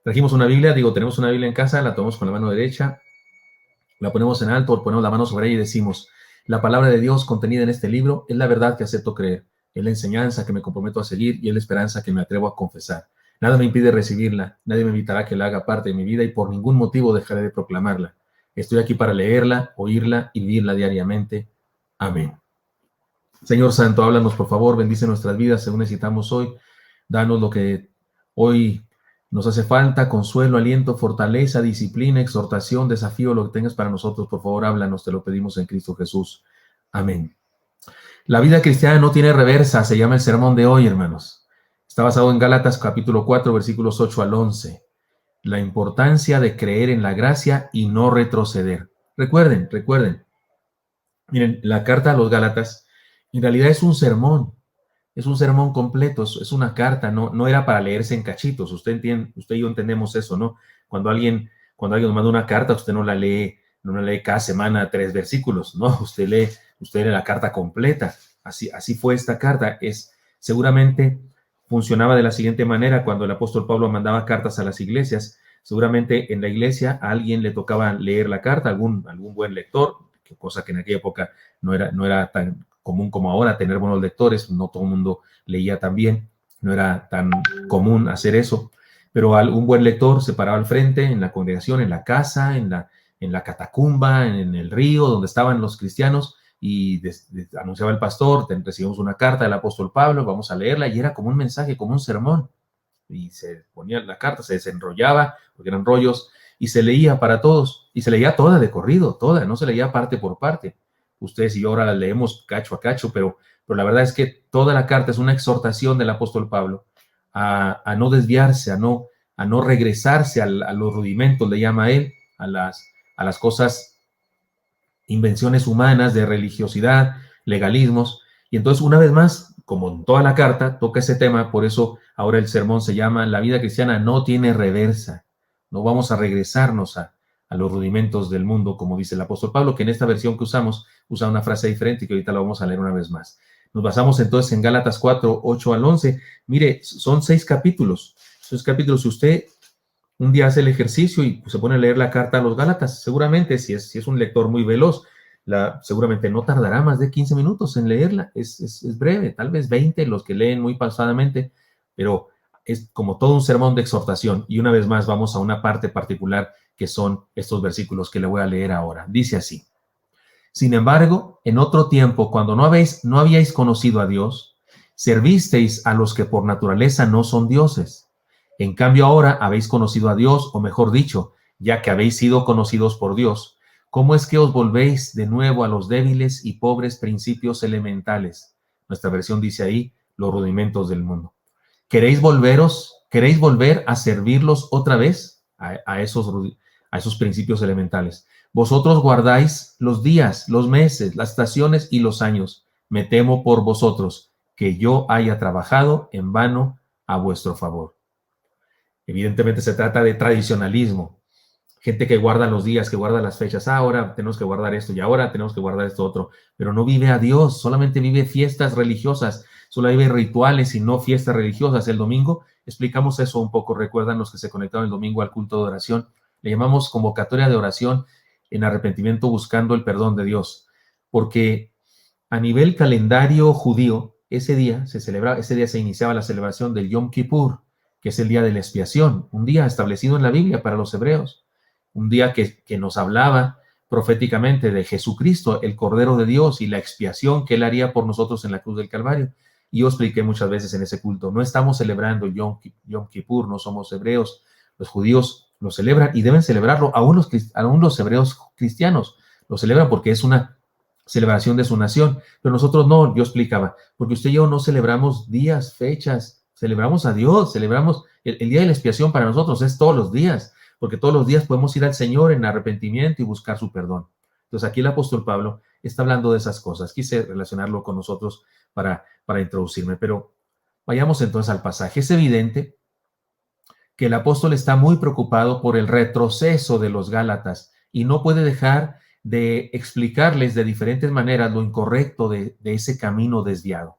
Trajimos una Biblia, tenemos una Biblia en casa, la tomamos con la mano derecha, la ponemos en alto, ponemos la mano sobre ella y decimos: la palabra de Dios contenida en este libro es la verdad que acepto creer, es la enseñanza que me comprometo a seguir y es la esperanza que me atrevo a confesar. Nada me impide recibirla, nadie me evitará que la haga parte de mi vida y por ningún motivo dejaré de proclamarla. Estoy aquí para leerla, oírla y vivirla diariamente. Amén. Señor Santo, háblanos por favor, bendice nuestras vidas según necesitamos hoy. Danos lo que hoy nos hace falta: consuelo, aliento, fortaleza, disciplina, exhortación, desafío, lo que tengas para nosotros. Por favor, háblanos, te lo pedimos en Cristo Jesús. Amén. La vida cristiana no tiene reversa, se llama el sermón de hoy, hermanos. Está basado en Gálatas capítulo 4, versículos 8 al 11. La importancia de creer en la gracia y no retroceder. Recuerden. Miren, la carta a los Gálatas en realidad es un sermón. Es un sermón completo, es una carta, no era para leerse en cachitos. Usted entiende, usted y yo entendemos eso, ¿no? Cuando alguien nos manda una carta, usted no la lee cada semana 3 versículos, ¿no? Usted lee la carta completa. Así fue esta carta. Seguramente funcionaba de la siguiente manera: cuando el apóstol Pablo mandaba cartas a las iglesias, seguramente en la iglesia a alguien le tocaba leer la carta, algún buen lector, cosa que en aquella época no era tan común como ahora tener buenos lectores. No todo el mundo leía tan bien, no era tan común hacer eso, pero un buen lector se paraba al frente en la congregación, en la casa, en la catacumba, en el río donde estaban los cristianos, y anunciaba el pastor: recibimos una carta del apóstol Pablo, vamos a leerla. Y era como un mensaje, como un sermón, y se ponía la carta, se desenrollaba, porque eran rollos, y se leía para todos, y se leía toda de corrido, toda, no se leía parte por parte. Ustedes y yo ahora la leemos cacho a cacho, pero la verdad es que toda la carta es una exhortación del apóstol Pablo a no desviarse, a no regresarse a los rudimentos, le llama él, a las cosas, invenciones humanas de religiosidad, legalismos. Y entonces, una vez más, como en toda la carta, toca ese tema. Por eso ahora el sermón se llama: la vida cristiana no tiene reversa. No vamos a regresarnos a los rudimentos del mundo, como dice el apóstol Pablo, que en esta versión que usamos usa una frase diferente y que ahorita la vamos a leer una vez más. Nos basamos entonces en Gálatas 4, 8 al 11. Mire, son 6 capítulos. 6 capítulos. Si usted un día hace el ejercicio y se pone a leer la carta a los Gálatas, seguramente, si es un lector muy veloz, seguramente no tardará más de 15 minutos en leerla. Es breve, tal vez 20 los que leen muy pausadamente, pero es como todo un sermón de exhortación. Y una vez más vamos a una parte particular, que son estos versículos que le voy a leer ahora. Dice así: sin embargo, en otro tiempo, cuando no habíais conocido a Dios, servisteis a los que por naturaleza no son dioses. En cambio ahora habéis conocido a Dios, o mejor dicho, ya que habéis sido conocidos por Dios, ¿cómo es que os volvéis de nuevo a los débiles y pobres principios elementales? Nuestra versión dice ahí: los rudimentos del mundo. ¿Queréis volver a servirlos otra vez a esos principios elementales? Vosotros guardáis los días, los meses, las estaciones y los años. Me temo por vosotros que yo haya trabajado en vano a vuestro favor. Evidentemente se trata de tradicionalismo. Gente que guarda los días, que guarda las fechas. Ahora tenemos que guardar esto y ahora tenemos que guardar esto otro. Pero no vive a Dios, solamente vive fiestas religiosas, solo vive rituales y no fiestas religiosas. El domingo explicamos eso un poco. Recuerdan los que se conectaron el domingo al culto de oración. Le llamamos convocatoria de oración en arrepentimiento, buscando el perdón de Dios. Porque a nivel calendario judío, ese día se iniciaba la celebración del Yom Kippur, que es el día de la expiación, un día establecido en la Biblia para los hebreos. Un día que nos hablaba proféticamente de Jesucristo, el Cordero de Dios, y la expiación que Él haría por nosotros en la cruz del Calvario. Y yo expliqué muchas veces en ese culto: no estamos celebrando Yom Kippur, no somos hebreos. Los judíos lo celebran y deben celebrarlo. Aún los hebreos cristianos lo celebran porque es una celebración de su nación. Pero nosotros no, yo explicaba, porque usted y yo no celebramos días, fechas, celebramos a Dios, celebramos el día de la expiación. Para nosotros es todos los días, porque todos los días podemos ir al Señor en arrepentimiento y buscar su perdón. Entonces aquí el apóstol Pablo está hablando de esas cosas. Quise relacionarlo con nosotros para introducirme, pero vayamos entonces al pasaje. Es evidente que el apóstol está muy preocupado por el retroceso de los Gálatas y no puede dejar de explicarles de diferentes maneras lo incorrecto de ese camino desviado.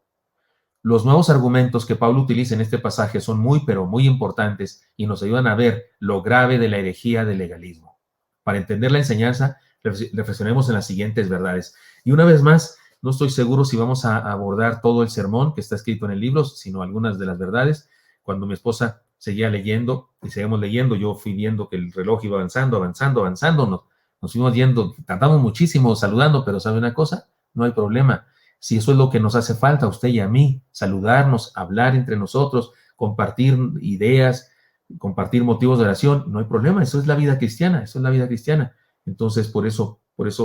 Los nuevos argumentos que Pablo utiliza en este pasaje son muy, pero muy importantes y nos ayudan a ver lo grave de la herejía del legalismo. Para entender la enseñanza, reflexionemos en las siguientes verdades. Y una vez más, no estoy seguro si vamos a abordar todo el sermón que está escrito en el libro, sino algunas de las verdades. Cuando mi esposa seguía leyendo y seguimos leyendo, yo fui viendo que el reloj iba avanzando, avanzando, avanzando. Nos fuimos yendo, tardamos muchísimo saludando, pero ¿sabe una cosa? No hay problema. Si eso es lo que nos hace falta a usted y a mí, saludarnos, hablar entre nosotros, compartir ideas, compartir motivos de oración, no hay problema, eso es la vida cristiana, eso es la vida cristiana. Entonces, por eso,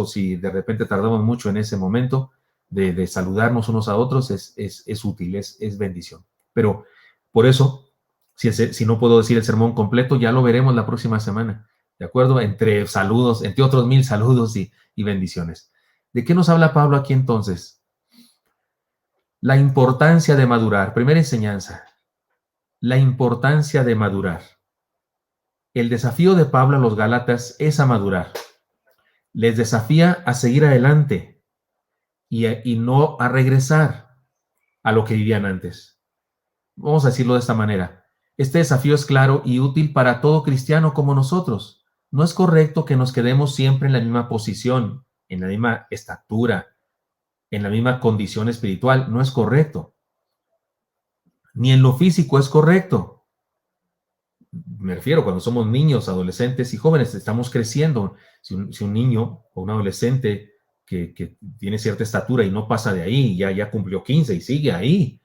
si de repente tardamos mucho en ese momento de saludarnos unos a otros, es útil, es bendición. Pero por eso, si no puedo decir el sermón completo, ya lo veremos la próxima semana, ¿de acuerdo? Entre saludos, entre otros 1000 saludos y bendiciones. ¿De qué nos habla Pablo aquí entonces? La importancia de madurar. Primera enseñanza. La importancia de madurar. El desafío de Pablo a los Gálatas es a madurar. Les desafía a seguir adelante y no a regresar a lo que vivían antes. Vamos a decirlo de esta manera. Este desafío es claro y útil para todo cristiano como nosotros. No es correcto que nos quedemos siempre en la misma posición, en la misma estatura, en la misma condición espiritual. No es correcto. Ni en lo físico es correcto. Me refiero cuando somos niños, adolescentes y jóvenes, estamos creciendo. Si un niño o un adolescente que tiene cierta estatura y no pasa de ahí, ya cumplió 15 y sigue ahí,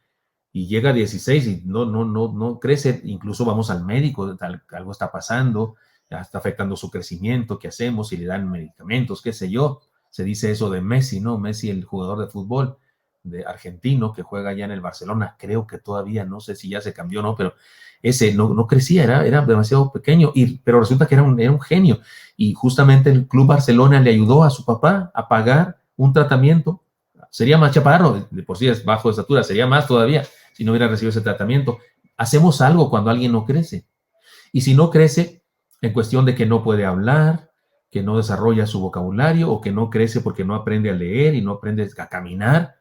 y llega a 16 y no crece, incluso vamos al médico, algo está pasando, ya está afectando su crecimiento, ¿qué hacemos? Si le dan medicamentos, qué sé yo. Se dice eso de Messi, ¿no? Messi, el jugador de fútbol de argentino que juega ya en el Barcelona, creo que todavía, no sé si ya se cambió o no, pero ese no crecía, era demasiado pequeño, pero resulta que era un genio. Y justamente el Club Barcelona le ayudó a su papá a pagar un tratamiento. Sería más chaparro, de por sí es bajo de estatura, sería más todavía si no hubiera recibido ese tratamiento. Hacemos algo cuando alguien no crece. Y si no crece, en cuestión de que no puede hablar, que no desarrolla su vocabulario o que no crece porque no aprende a leer y no aprende a caminar,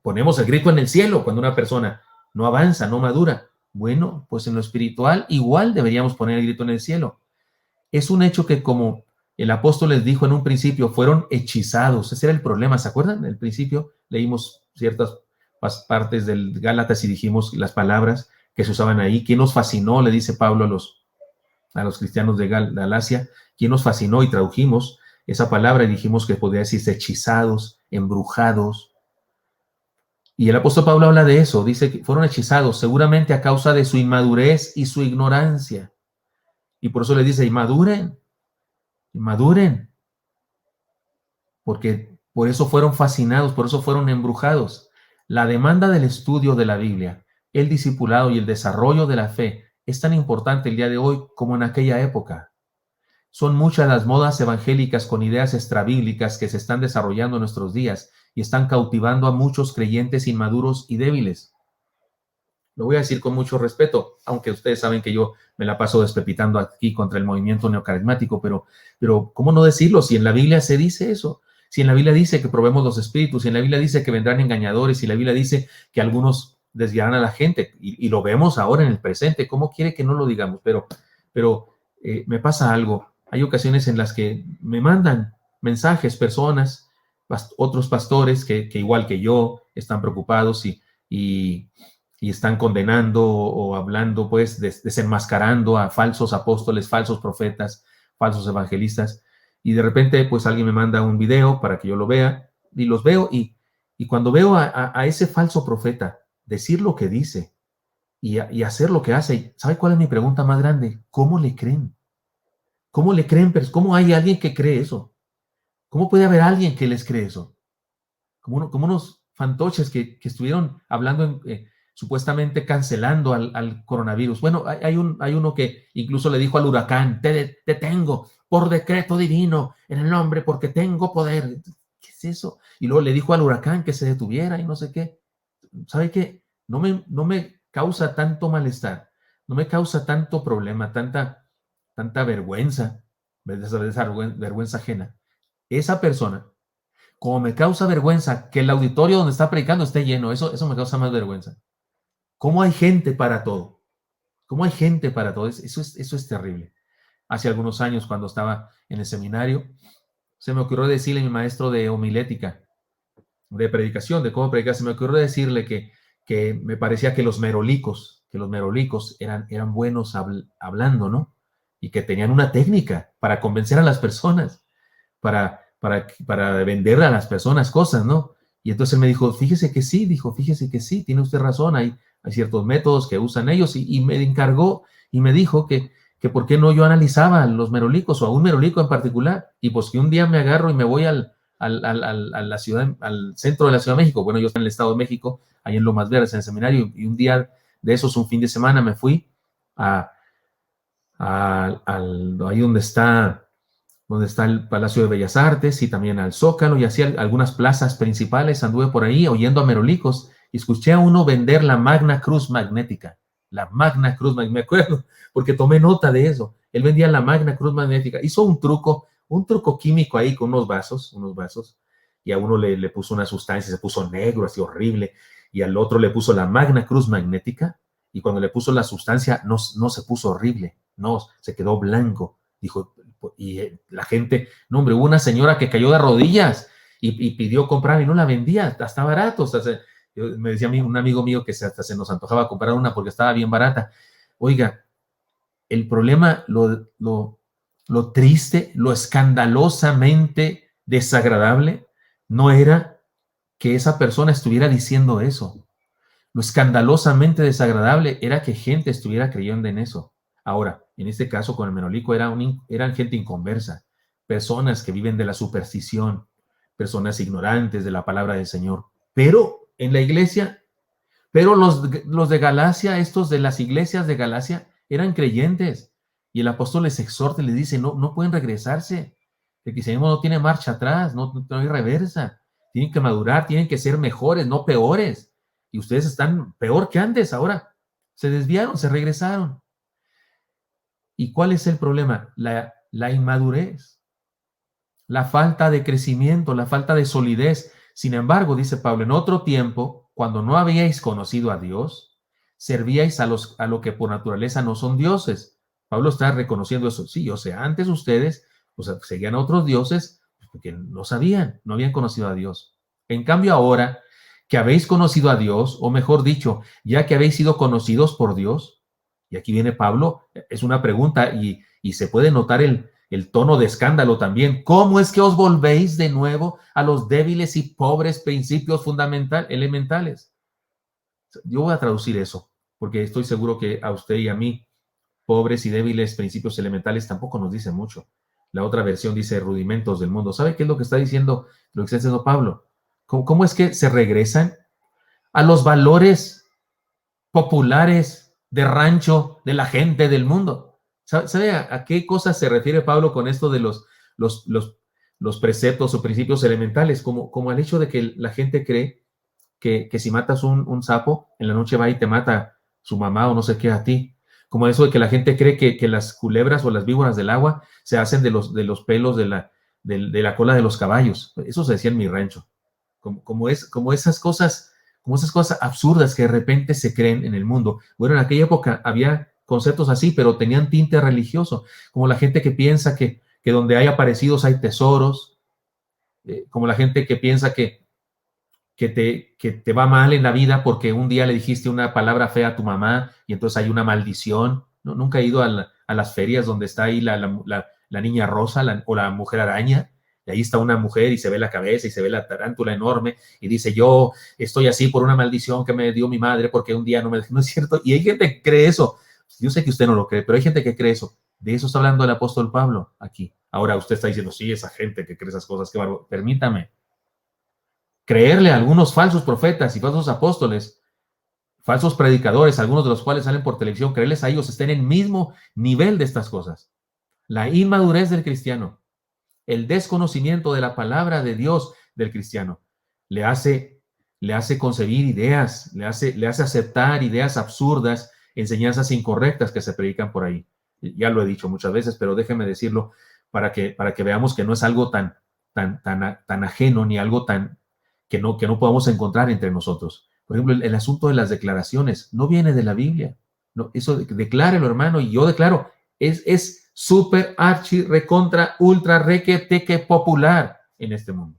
ponemos el grito en el cielo cuando una persona no avanza, no madura. Bueno, pues en lo espiritual igual deberíamos poner el grito en el cielo. Es un hecho que, como el apóstol les dijo en un principio, fueron hechizados. Ese era el problema, ¿se acuerdan? En el principio leímos ciertas partes del Gálatas y dijimos las palabras que se usaban ahí. ¿Quién nos fascinó? Le dice Pablo a los cristianos de Galacia. ¿Quién nos fascinó? Y tradujimos esa palabra y dijimos que podría decirse hechizados, embrujados. Y el apóstol Pablo habla de eso, dice que fueron hechizados seguramente a causa de su inmadurez y su ignorancia. Y por eso le dice, maduren, porque por eso fueron fascinados, por eso fueron embrujados. La demanda del estudio de la Biblia, el discipulado y el desarrollo de la fe es tan importante el día de hoy como en aquella época. Son muchas las modas evangélicas con ideas extrabíblicas que se están desarrollando en nuestros días y están cautivando a muchos creyentes inmaduros y débiles. Lo voy a decir con mucho respeto, aunque ustedes saben que yo me la paso despepitando aquí contra el movimiento neocarismático, pero ¿cómo no decirlo? Si en la Biblia se dice eso, si en la Biblia dice que probemos los espíritus, si en la Biblia dice que vendrán engañadores, si en la Biblia dice que algunos desviarán a la gente, y lo vemos ahora en el presente, ¿cómo quiere que no lo digamos? Pero me pasa algo. Hay ocasiones en las que me mandan mensajes, personas, otros pastores que igual que yo están preocupados y están condenando o hablando, pues, desenmascarando a falsos apóstoles, falsos profetas, falsos evangelistas. Y de repente, pues, alguien me manda un video para que yo lo vea y los veo. Y cuando veo a ese falso profeta decir lo que dice y hacer lo que hace, ¿sabe cuál es mi pregunta más grande? ¿Cómo le creen? ¿Cómo le creen? ¿Cómo hay alguien que cree eso? ¿Cómo puede haber alguien que les cree eso? Como unos fantoches que estuvieron hablando, supuestamente cancelando al coronavirus. Bueno, hay uno que incluso le dijo al huracán, te detengo por decreto divino, en el nombre, porque tengo poder. ¿Qué es eso? Y luego le dijo al huracán que se detuviera y no sé qué. ¿Sabe qué? No me causa tanto malestar, no me causa tanto problema, tanta vergüenza, esa vergüenza ajena, esa persona, como me causa vergüenza que el auditorio donde está predicando esté lleno, eso me causa más vergüenza. ¿Cómo hay gente para todo? ¿Cómo hay gente para todo? Eso es terrible. Hace algunos años, cuando estaba en el seminario, se me ocurrió decirle a mi maestro de homilética, de predicación, de cómo predicar, se me ocurrió decirle que me parecía que los merolicos eran buenos hablando, ¿no? Y que tenían una técnica para convencer a las personas, para vender a las personas cosas, ¿no? Y entonces él me dijo, fíjese que sí, tiene usted razón, hay ciertos métodos que usan ellos, y me encargó y me dijo que por qué no yo analizaba los merolicos o a un merolico en particular, y pues que un día me agarro y me voy a la ciudad, al centro de la Ciudad de México. Bueno, yo estoy en el Estado de México, ahí en Lomas Verdes, en el seminario, y un día de esos, un fin de semana, me fui ahí donde está el Palacio de Bellas Artes, y también al Zócalo, y así algunas plazas principales. Anduve por ahí oyendo a merolicos y escuché a uno vender la Magna Cruz Magnética. La Magna Cruz Magnética, me acuerdo, porque tomé nota de eso. Él vendía la Magna Cruz Magnética. Hizo un truco químico ahí con unos vasos, y a uno le puso una sustancia, se puso negro, así horrible, y al otro le puso la Magna Cruz Magnética, y cuando le puso la sustancia no se puso horrible, no, se quedó blanco. Dijo, y la gente, no hombre, hubo una señora que cayó de rodillas y pidió comprar y no la vendía, hasta barato. O sea, me decía un amigo mío que hasta se nos antojaba comprar una porque estaba bien barata. Oiga, el problema, lo triste, lo escandalosamente desagradable, no era que esa persona estuviera diciendo eso. Lo escandalosamente desagradable era que gente estuviera creyendo en eso. Ahora, en este caso con el menolico eran gente inconversa, personas que viven de la superstición, personas ignorantes de la palabra del Señor. Pero en la iglesia, los de Galacia, estos de las iglesias de Galacia, eran creyentes. Y el apóstol les exhorta y les dice, no pueden regresarse. El cristianismo no tiene marcha atrás, no hay reversa. Tienen que madurar, tienen que ser mejores, no peores. Y ustedes están peor que antes ahora. Se desviaron, se regresaron. ¿Y cuál es el problema? La inmadurez, la falta de crecimiento, la falta de solidez. Sin embargo, dice Pablo, en otro tiempo, cuando no habíais conocido a Dios, servíais a lo que por naturaleza no son dioses. Pablo está reconociendo eso. Sí, o sea, antes ustedes, o sea, seguían a otros dioses porque no sabían, no habían conocido a Dios. En cambio, ahora que habéis conocido a Dios, o mejor dicho, ya que habéis sido conocidos por Dios, y aquí viene Pablo, es una pregunta y se puede notar el tono de escándalo también. ¿Cómo es que os volvéis de nuevo a los débiles y pobres principios elementales? Yo voy a traducir eso, porque estoy seguro que a usted y a mí, pobres y débiles principios elementales, tampoco nos dice mucho. La otra versión dice rudimentos del mundo. ¿Sabe qué es lo que está diciendo, lo que está diciendo Pablo? ¿Cómo es que se regresan a los valores populares de rancho de la gente del mundo? ¿Sabe a qué cosas se refiere Pablo con esto de los preceptos o principios elementales? Como al hecho de que la gente cree que si matas un sapo, en la noche va y te mata su mamá o no sé qué a ti. Como eso de que la gente cree que las culebras o las víboras del agua se hacen de los pelos de la cola de los caballos. Eso se decía en mi rancho. Como esas cosas absurdas que de repente se creen en el mundo. Bueno, en aquella época había conceptos así, pero tenían tinte religioso, como la gente que piensa que donde hay aparecidos hay tesoros, como la gente que piensa que te va mal en la vida porque un día le dijiste una palabra fea a tu mamá y entonces hay una maldición. ¿No? Nunca he ido a las ferias donde está ahí la niña rosa o la mujer araña, y ahí está una mujer y se ve la cabeza y se ve la tarántula enorme y dice, yo estoy así por una maldición que me dio mi madre porque un día no me dejó. No es cierto. Y hay gente que cree eso. Yo sé que usted no lo cree, pero hay gente que cree eso. De eso está hablando el apóstol Pablo aquí. Ahora usted está diciendo, sí, esa gente que cree esas cosas, qué bárbaro. Permítame. Creerle a algunos falsos profetas y falsos apóstoles, falsos predicadores, algunos de los cuales salen por televisión, creerles a ellos, estén en el mismo nivel de estas cosas. La inmadurez del cristiano, el desconocimiento de la palabra de Dios del cristiano, le hace concebir ideas, le hace aceptar ideas absurdas, enseñanzas incorrectas que se predican por ahí. Ya lo he dicho muchas veces, pero déjeme decirlo para que veamos que no es algo tan tan ajeno ni algo tan que no podamos encontrar entre nosotros. Por ejemplo, el asunto de las declaraciones no viene de la Biblia. No, eso declárelo, hermano, y yo declaro, es súper, archi, recontra, ultra, reque, teque, popular en este mundo.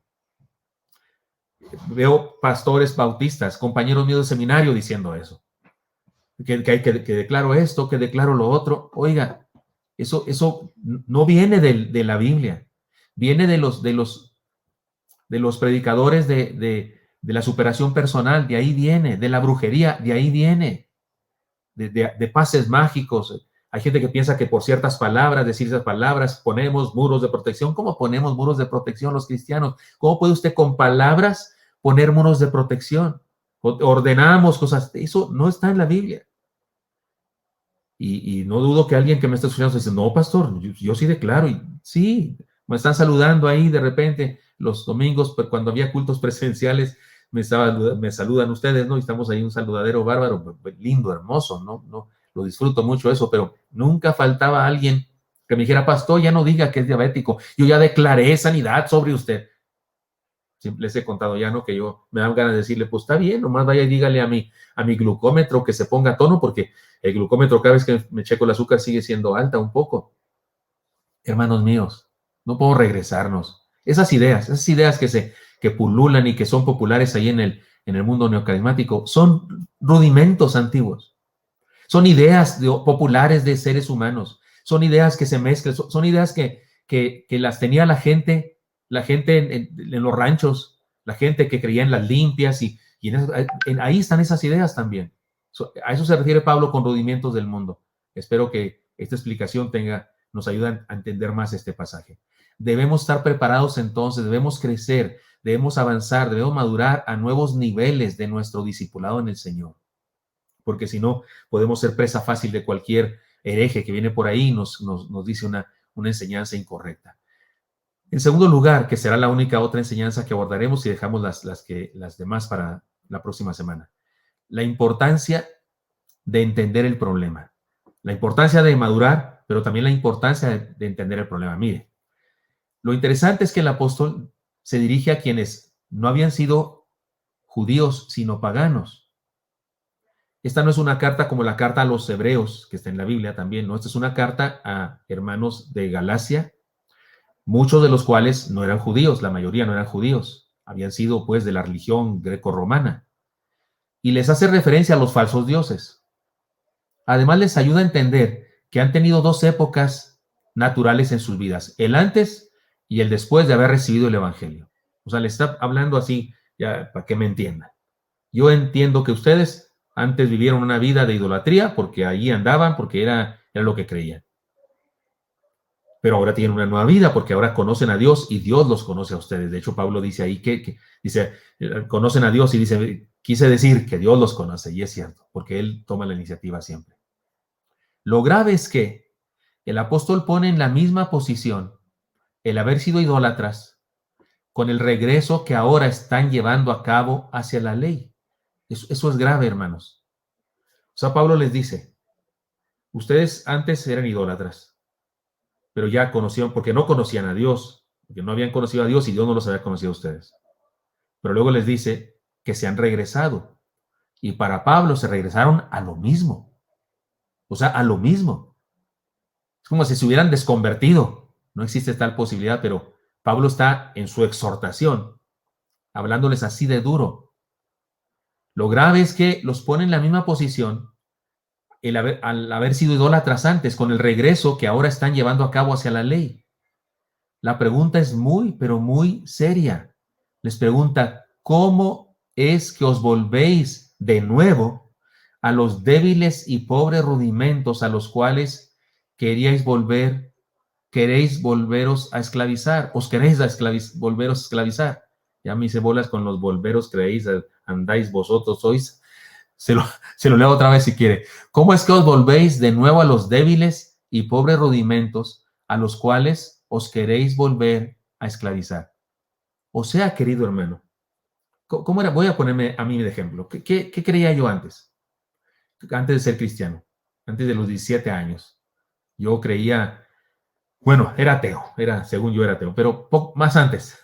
Veo pastores bautistas, compañeros míos de seminario diciendo eso. Que declaro esto, que declaro lo otro. Oiga, eso no viene de la Biblia. Viene de los predicadores de la superación personal, de ahí viene, de la brujería, de ahí viene, de pases mágicos. Hay gente que piensa que por ciertas palabras, decir esas palabras, ponemos muros de protección. ¿Cómo ponemos muros de protección los cristianos? ¿Cómo puede usted con palabras poner muros de protección? Ordenamos cosas. Eso no está en la Biblia. Y no dudo que alguien que me esté escuchando dice, no, pastor, yo sí declaro. Y sí, me están saludando ahí de repente los domingos, pero cuando había cultos presenciales, me saludan ustedes, ¿no? Y estamos ahí un saludadero bárbaro, lindo, hermoso, ¿no? Lo disfruto mucho eso, pero nunca faltaba alguien que me dijera, pastor, ya no diga que es diabético, yo ya declaré sanidad sobre usted. Les he contado ya, ¿no? Que yo me dan ganas de decirle, pues está bien, nomás vaya y dígale a mi glucómetro que se ponga a tono, porque el glucómetro cada vez que me checo el azúcar sigue siendo alta un poco. Hermanos míos, no podemos regresarnos. Esas ideas que pululan y que son populares ahí en el mundo neocarismático, son rudimentos antiguos. Son ideas populares de seres humanos. Son ideas que se mezclan, son ideas que las tenía la gente en los ranchos, la gente que creía en las limpias y ahí están esas ideas también. A eso se refiere Pablo con rudimentos del mundo. Espero que esta explicación nos ayude a entender más este pasaje. Debemos estar preparados entonces, debemos crecer, debemos avanzar, debemos madurar a nuevos niveles de nuestro discipulado en el Señor. Porque si no, podemos ser presa fácil de cualquier hereje que viene por ahí y nos dice una enseñanza incorrecta. En segundo lugar, que será la única otra enseñanza que abordaremos y dejamos las demás para la próxima semana. La importancia de entender el problema. La importancia de madurar, pero también la importancia de entender el problema. Mire, lo interesante es que el apóstol se dirige a quienes no habían sido judíos, sino paganos. Esta no es una carta como la carta a los hebreos, que está en la Biblia también, ¿no? Esta es una carta a hermanos de Galacia, muchos de los cuales no eran judíos, la mayoría no eran judíos, habían sido pues de la religión greco-romana. Y les hace referencia a los falsos dioses. Además les ayuda a entender que han tenido dos épocas naturales en sus vidas, el antes y el después de haber recibido el evangelio. O sea, les está hablando así, ya para que me entiendan. Yo entiendo que ustedes antes vivieron una vida de idolatría porque allí andaban, porque era lo que creían. Pero ahora tienen una nueva vida porque ahora conocen a Dios y Dios los conoce a ustedes. De hecho, Pablo dice ahí que dice, conocen a Dios y dice, quise decir que Dios los conoce, y es cierto, porque Él toma la iniciativa siempre. Lo grave es que el apóstol pone en la misma posición el haber sido idólatras con el regreso que ahora están llevando a cabo hacia la ley. Eso es grave, hermanos. O sea, Pablo les dice, ustedes antes eran idólatras, pero ya conocían, porque no conocían a Dios, porque no habían conocido a Dios y Dios no los había conocido a ustedes. Pero luego les dice que se han regresado. Y para Pablo se regresaron a lo mismo. O sea, a lo mismo. Es como si se hubieran desconvertido. No existe tal posibilidad, pero Pablo está en su exhortación, hablándoles así de duro. Lo grave es que los pone en la misma posición al haber sido idólatras antes, con el regreso que ahora están llevando a cabo hacia la ley. La pregunta es muy, pero muy seria. Les pregunta, ¿cómo es que os volvéis de nuevo a los débiles y pobres rudimentos a los cuales queréis volveros a esclavizar? ¿Os queréis volveros a esclavizar? Ya me hice bolas con los volveros, creéis, andáis vosotros, sois. Se lo leo otra vez si quiere. ¿Cómo es que os volvéis de nuevo a los débiles y pobres rudimentos a los cuales os queréis volver a esclavizar? O sea, querido hermano, ¿cómo era? Voy a ponerme a mí de ejemplo. ¿Qué creía yo antes? Antes de ser cristiano, antes de los 17 años. Yo creía, bueno, era ateo, según yo era ateo, pero más antes.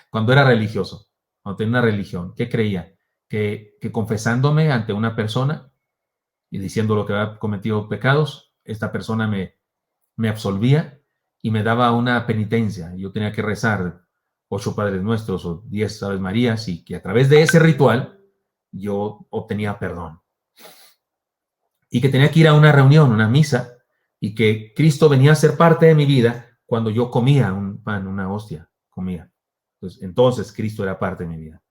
Cuando era religioso, cuando tenía una religión, ¿qué creía? Que confesándome ante una persona y diciendo lo que había cometido pecados, esta persona me absolvía y me daba una penitencia. Yo tenía que rezar 8 Padres Nuestros o 10 Aves Marías y que a través de ese ritual yo obtenía perdón. Y que tenía que ir a una reunión, una misa, y que Cristo venía a ser parte de mi vida cuando yo comía un pan, una hostia, comía. Entonces Cristo era parte de mi vida.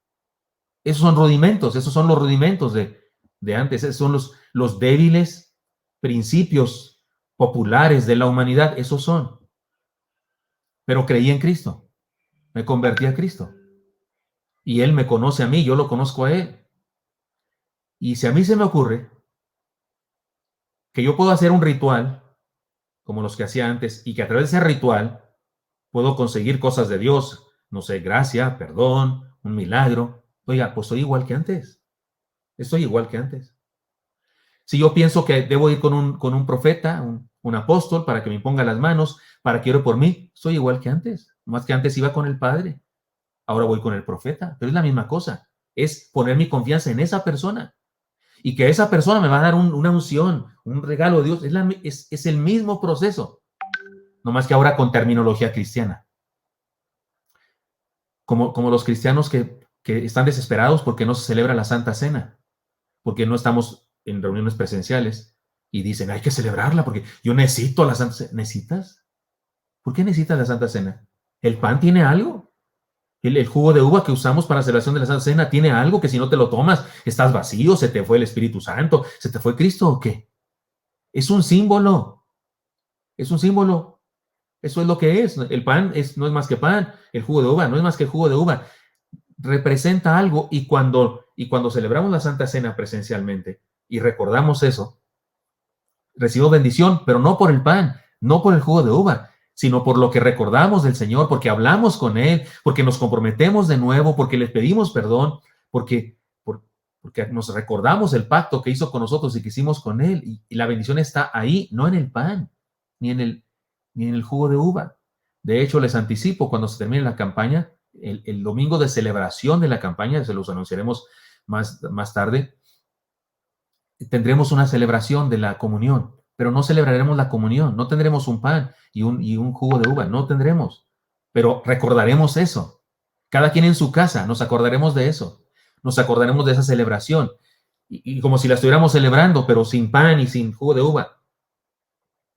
Esos son rudimentos, esos son los rudimentos de antes, esos son los débiles principios populares de la humanidad, esos son. Pero creí en Cristo, me convertí a Cristo. Y Él me conoce a mí, yo lo conozco a Él. Y si a mí se me ocurre que yo puedo hacer un ritual, como los que hacía antes, y que a través de ese ritual puedo conseguir cosas de Dios, no sé, gracia, perdón, un milagro. Oiga, pues soy igual que antes. Estoy igual que antes. Si yo pienso que debo ir con un profeta, un apóstol, para que me ponga las manos, para que ore por mí, soy igual que antes. Más que antes iba con el Padre, ahora voy con el profeta, pero es la misma cosa. Es poner mi confianza en esa persona y que esa persona me va a dar una unción, un regalo de Dios. Es el mismo proceso, no más que ahora con terminología cristiana. Como los cristianos que están desesperados porque no se celebra la Santa Cena, porque no estamos en reuniones presenciales y dicen, hay que celebrarla porque yo necesito la Santa Cena. ¿Necesitas? ¿Por qué necesitas la Santa Cena? ¿El pan tiene algo? El jugo de uva que usamos para la celebración de la Santa Cena tiene algo que si no te lo tomas, estás vacío, se te fue el Espíritu Santo, se te fue Cristo o qué? Es un símbolo, es un símbolo. Eso es lo que es. El pan no es más que pan, el jugo de uva no es más que jugo de uva. Representa algo y cuando celebramos la Santa Cena presencialmente y recordamos eso, recibo bendición, pero no por el pan, no por el jugo de uva, sino por lo que recordamos del Señor, porque hablamos con Él, porque nos comprometemos de nuevo, porque le pedimos perdón, porque nos recordamos el pacto que hizo con nosotros y que hicimos con Él. Y la bendición está ahí, no en el pan, ni en el jugo de uva. De hecho, les anticipo, cuando se termine la campaña, el domingo de celebración de la campaña, se los anunciaremos más tarde, tendremos una celebración de la comunión, pero no celebraremos la comunión, no tendremos un pan y un jugo de uva, no tendremos, pero recordaremos eso. Cada quien en su casa nos acordaremos de eso, nos acordaremos de esa celebración y como si la estuviéramos celebrando, pero sin pan y sin jugo de uva,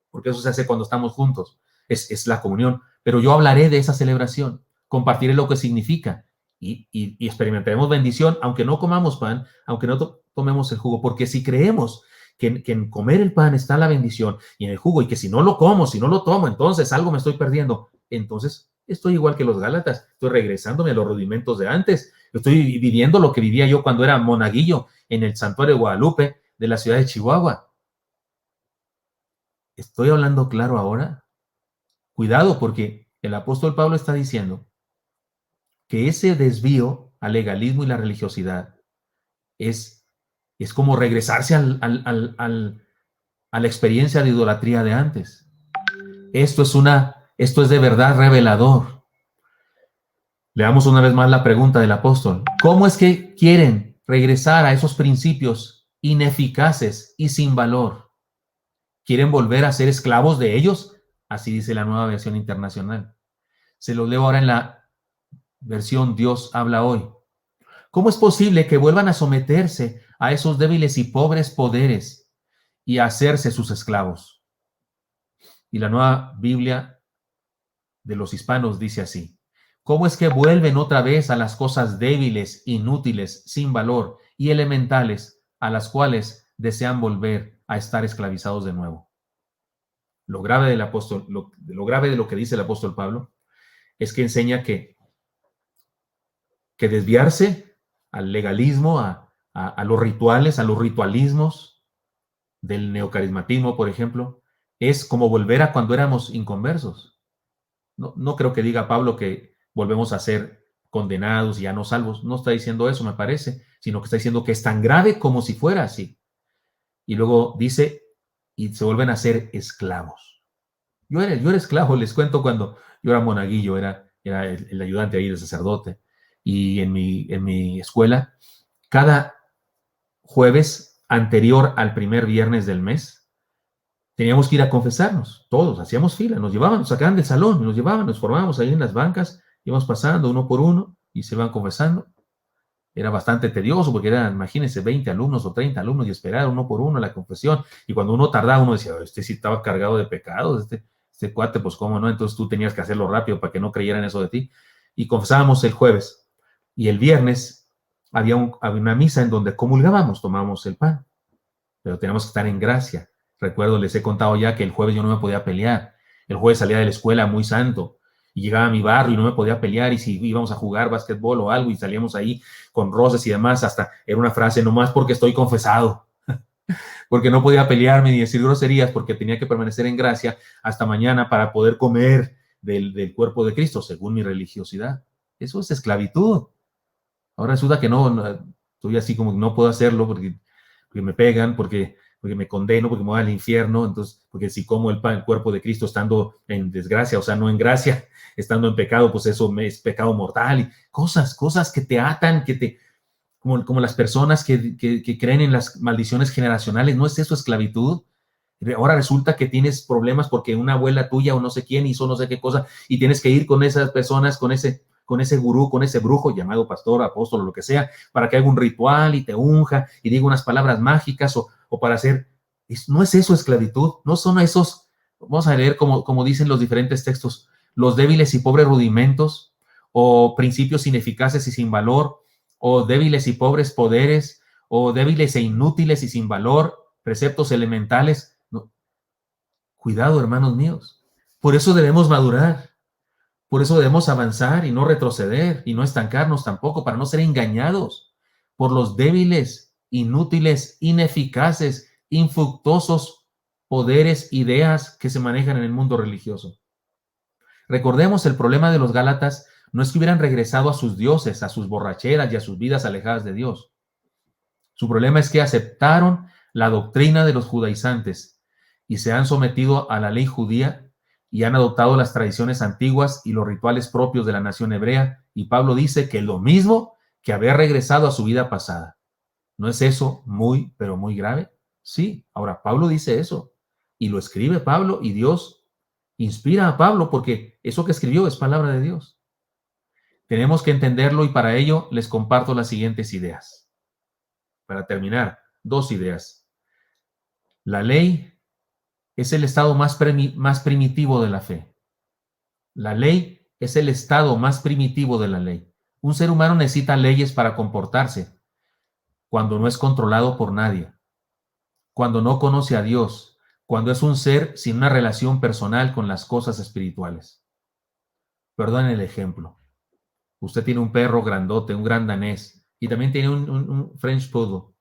porque eso se hace cuando estamos juntos, es la comunión, pero yo hablaré de esa celebración, compartiré lo que significa y experimentaremos bendición, aunque no comamos pan, aunque no tomemos el jugo, porque si creemos que en comer el pan está la bendición y en el jugo, y que si no lo como, si no lo tomo, entonces algo me estoy perdiendo, entonces estoy igual que los Gálatas, estoy regresándome a los rudimentos de antes, estoy viviendo lo que vivía yo cuando era monaguillo en el santuario de Guadalupe de la ciudad de Chihuahua. ¿Estoy hablando claro ahora? Cuidado, porque el apóstol Pablo está diciendo que ese desvío al legalismo y la religiosidad es como regresarse a la experiencia de idolatría de antes. Esto es de verdad revelador. Leamos una vez más la pregunta del apóstol. ¿Cómo es que quieren regresar a esos principios ineficaces y sin valor? ¿Quieren volver a ser esclavos de ellos? Así dice la Nueva Versión Internacional. Se los leo ahora en la versión Dios habla hoy. ¿Cómo es posible que vuelvan a someterse a esos débiles y pobres poderes y a hacerse sus esclavos? Y la Nueva Biblia de los Hispanos dice así. ¿Cómo es que vuelven otra vez a las cosas débiles, inútiles, sin valor y elementales a las cuales desean volver a estar esclavizados de nuevo? Lo grave del apóstol, lo grave de lo que dice el apóstol Pablo es que enseña que desviarse al legalismo, a los rituales, a los ritualismos del neocarismatismo, por ejemplo, es como volver a cuando éramos inconversos. No creo que diga Pablo que volvemos a ser condenados y ya no salvos. No está diciendo eso, me parece, sino que está diciendo que es tan grave como si fuera así. Y luego dice, y se vuelven a ser esclavos. Yo era esclavo, les cuento, cuando yo era monaguillo, era el ayudante ahí del sacerdote, y en mi escuela, cada jueves anterior al primer viernes del mes, teníamos que ir a confesarnos, todos, hacíamos fila, nos llevaban, nos sacaban del salón, nos llevaban, nos formábamos ahí en las bancas, íbamos pasando uno por uno y se iban confesando. Era bastante tedioso porque eran, imagínense, 20 alumnos o 30 alumnos y esperar uno por uno la confesión. Y cuando uno tardaba, uno decía, este sí estaba cargado de pecados, este cuate, pues cómo no. Entonces tú tenías que hacerlo rápido para que no creyeran eso de ti. Y confesábamos el jueves. Y el viernes había una misa en donde comulgábamos, tomábamos el pan. Pero teníamos que estar en gracia. Recuerdo, les he contado ya que el jueves yo no me podía pelear. El jueves salía de la escuela muy santo y llegaba a mi barrio y no me podía pelear, y si íbamos a jugar básquetbol o algo y salíamos ahí con roces y demás, hasta era una frase, nomás porque estoy confesado, porque no podía pelearme ni decir groserías, porque tenía que permanecer en gracia hasta mañana para poder comer del cuerpo de Cristo, según mi religiosidad. Eso es esclavitud. Ahora resulta que no estoy así como que no puedo hacerlo porque me pegan, porque me condeno, porque me voy al infierno. Entonces, porque si como el cuerpo de Cristo estando en desgracia, o sea, no en gracia, estando en pecado, pues eso es pecado mortal. Y cosas que te atan, como las personas que creen en las maldiciones generacionales. ¿No es eso esclavitud? Ahora resulta que tienes problemas porque una abuela tuya o no sé quién hizo no sé qué cosa y tienes que ir con esas personas, con ese gurú, con ese brujo llamado pastor, apóstol o lo que sea, para que haga un ritual y te unja y diga unas palabras mágicas o para hacer. ¿No es eso esclavitud? ¿No son esos, vamos a leer como dicen los diferentes textos, los débiles y pobres rudimentos, o principios ineficaces y sin valor, o débiles y pobres poderes, o débiles e inútiles y sin valor, preceptos elementales? No. Cuidado, hermanos míos. Por eso debemos madurar. Por eso debemos avanzar y no retroceder y no estancarnos tampoco, para no ser engañados por los débiles, inútiles, ineficaces, infructuosos poderes, ideas que se manejan en el mundo religioso. Recordemos, el problema de los Gálatas no es que hubieran regresado a sus dioses, a sus borracheras y a sus vidas alejadas de Dios. Su problema es que aceptaron la doctrina de los judaizantes y se han sometido a la ley judía y han adoptado las tradiciones antiguas y los rituales propios de la nación hebrea. Y Pablo dice que lo mismo que haber regresado a su vida pasada. ¿No es eso muy, pero muy grave? Sí. Ahora, Pablo dice eso y lo escribe Pablo, y Dios inspira a Pablo porque eso que escribió es palabra de Dios. Tenemos que entenderlo, y para ello les comparto las siguientes ideas. Para terminar, 2 ideas. La ley es el estado más primitivo de la fe. La ley es el estado más primitivo de la ley. Un ser humano necesita leyes para comportarse cuando no es controlado por nadie, cuando no conoce a Dios, cuando es un ser sin una relación personal con las cosas espirituales. Perdonen el ejemplo. Usted tiene un perro grandote, un gran danés, y también tiene un French Poodle.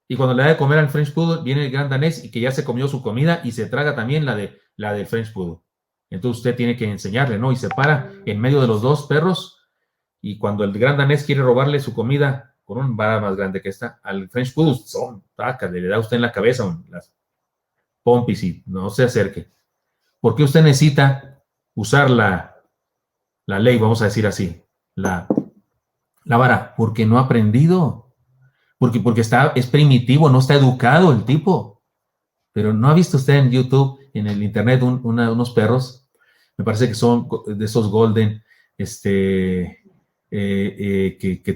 Y cuando le da de comer al French Poodle, viene el gran danés y que ya se comió su comida y se traga también la del French Poodle. Entonces usted tiene que enseñarle, ¿no? Y se para en medio de los 2 perros, y cuando el gran danés quiere robarle su comida con un vara más grande que esta, al French Poodle, le da usted en la cabeza las pompis y no se acerque. ¿Por qué usted necesita usar la ley, vamos a decir así, la vara? Porque no ha aprendido, porque es primitivo, no está educado el tipo. Pero ¿no ha visto usted en YouTube, en el internet, unos perros? Me parece que son de esos golden, que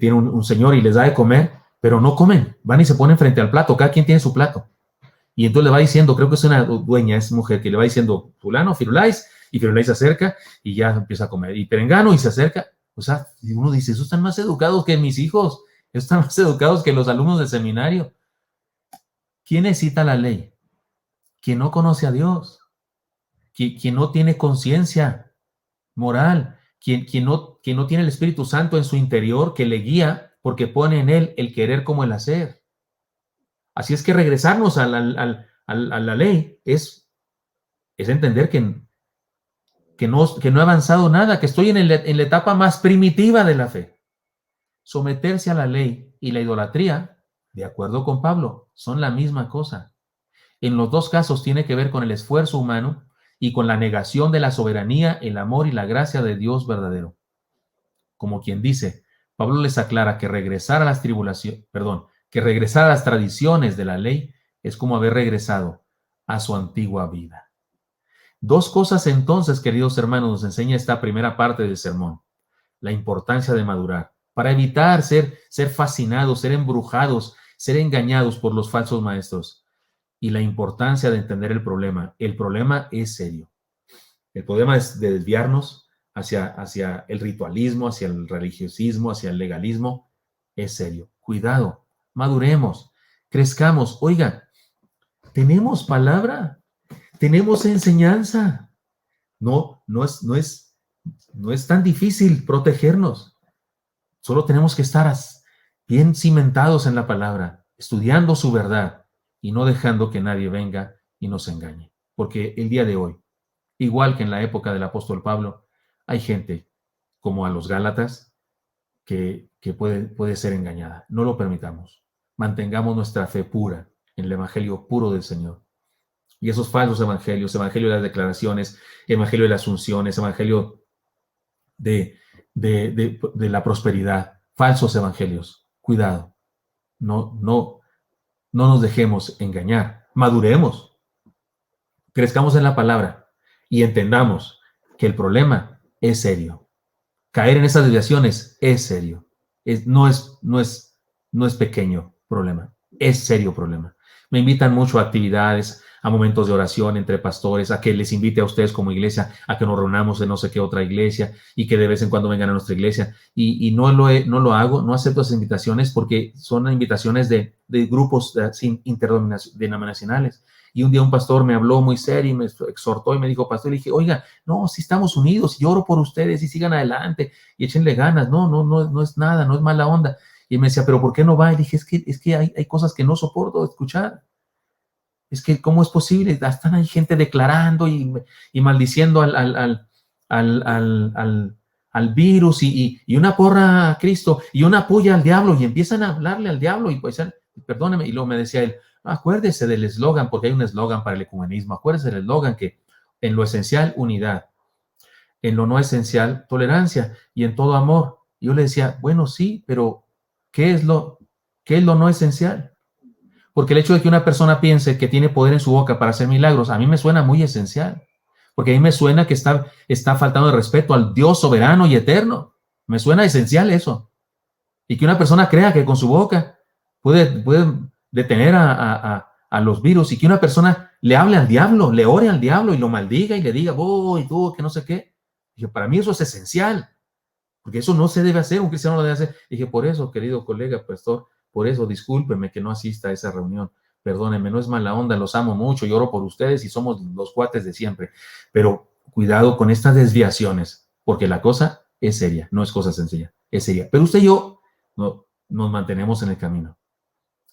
tiene un señor y les da de comer, pero no comen, van y se ponen frente al plato, cada quien tiene su plato. Y entonces le va diciendo, creo que es una dueña, es mujer, que le va diciendo, fulano, Firulais, y Firulais se acerca y ya empieza a comer. Y Perengano, y se acerca. O sea, uno dice, esos están más educados que mis hijos, están más educados que los alumnos del seminario. ¿Quién necesita la ley? Quien no conoce a Dios, quien no tiene conciencia moral, quien no tiene el Espíritu Santo en su interior que le guía, porque pone en él el querer como el hacer. Así es que regresarnos a la ley es entender que no he avanzado nada, que estoy en la etapa más primitiva de la fe. Someterse a la ley y la idolatría, de acuerdo con Pablo, son la misma cosa. En los 2 casos tiene que ver con el esfuerzo humano y con la negación de la soberanía, el amor y la gracia de Dios verdadero. Como quien dice, Pablo les aclara que regresar a las que regresar a las tradiciones de la ley es como haber regresado a su antigua vida. Dos cosas entonces, queridos hermanos, nos enseña esta primera parte del sermón. La importancia de madurar para evitar ser fascinados, ser embrujados, ser engañados por los falsos maestros. Y la importancia de entender el problema. El problema es serio. El problema es de desviarnos hacia el ritualismo, hacia el religiosismo, hacia el legalismo. Es serio. Cuidado, maduremos, crezcamos. Oigan, tenemos palabra, tenemos enseñanza. No es tan difícil protegernos. Solo tenemos que estar bien cimentados en la palabra, estudiando su verdad y no dejando que nadie venga y nos engañe. Porque el día de hoy, igual que en la época del apóstol Pablo, hay gente como a los Gálatas que puede ser engañada. No lo permitamos. Mantengamos nuestra fe pura en el evangelio puro del Señor. Y esos falsos evangelios, evangelio de las declaraciones, evangelio de las unciones, evangelio de la prosperidad, falsos evangelios. Cuidado. No nos dejemos engañar. Maduremos. Crezcamos en la palabra y entendamos que el problema es serio. Caer en esas desviaciones es serio. No es pequeño problema, es serio problema. Me invitan mucho a actividades, a momentos de oración entre pastores, a que les invite a ustedes como iglesia, a que nos reunamos en no sé qué otra iglesia y que de vez en cuando vengan a nuestra iglesia. Y no lo hago, no acepto esas invitaciones porque son invitaciones de grupos interdenominacionales. Y un día un pastor me habló muy serio y me exhortó y me dijo, pastor, y dije, oiga, no, si estamos unidos, y oro por ustedes y sigan adelante y échenle ganas, no es nada, no es mala onda. Y me decía, pero ¿por qué no va? Y dije, es que hay cosas que no soporto escuchar. Es que, ¿cómo es posible? Están ahí gente declarando y maldiciendo al virus y una porra a Cristo y una puya al diablo y empiezan a hablarle al diablo y pues, perdóneme, y luego me decía él, acuérdese del eslogan, porque hay un eslogan para el ecumenismo, acuérdese del eslogan que en lo esencial, unidad, en lo no esencial, tolerancia y en todo amor. Y yo le decía, bueno, sí, pero qué es lo no esencial? Porque el hecho de que una persona piense que tiene poder en su boca para hacer milagros, a mí me suena muy esencial. Porque a mí me suena que está faltando de respeto al Dios soberano y eterno. Me suena esencial eso. Y que una persona crea que con su boca puede detener a los virus y que una persona le hable al diablo, le ore al diablo y lo maldiga y le diga, y tú, que no sé qué. Dije, para mí eso es esencial. Porque eso no se debe hacer, un cristiano no lo debe hacer. Dije, por eso, querido colega, pastor, por eso, discúlpeme que no asista a esa reunión. Perdónenme, no es mala onda, los amo mucho, lloro por ustedes y somos los cuates de siempre. Pero cuidado con estas desviaciones, porque la cosa es seria, no es cosa sencilla, es seria. Pero usted y yo nos mantenemos en el camino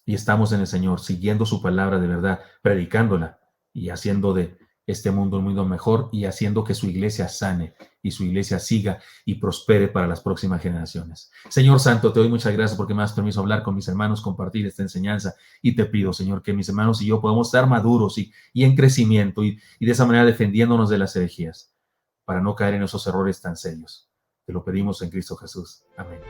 y estamos en el Señor, siguiendo su palabra de verdad, predicándola y haciendo de este mundo un mundo mejor y haciendo que su iglesia sane y su iglesia siga y prospere para las próximas generaciones. Señor Santo, te doy muchas gracias porque me das permiso hablar con mis hermanos, compartir esta enseñanza y te pido, Señor, que mis hermanos y yo podamos estar maduros y en crecimiento y de esa manera defendiéndonos de las herejías para no caer en esos errores tan serios. Te lo pedimos en Cristo Jesús. Amén.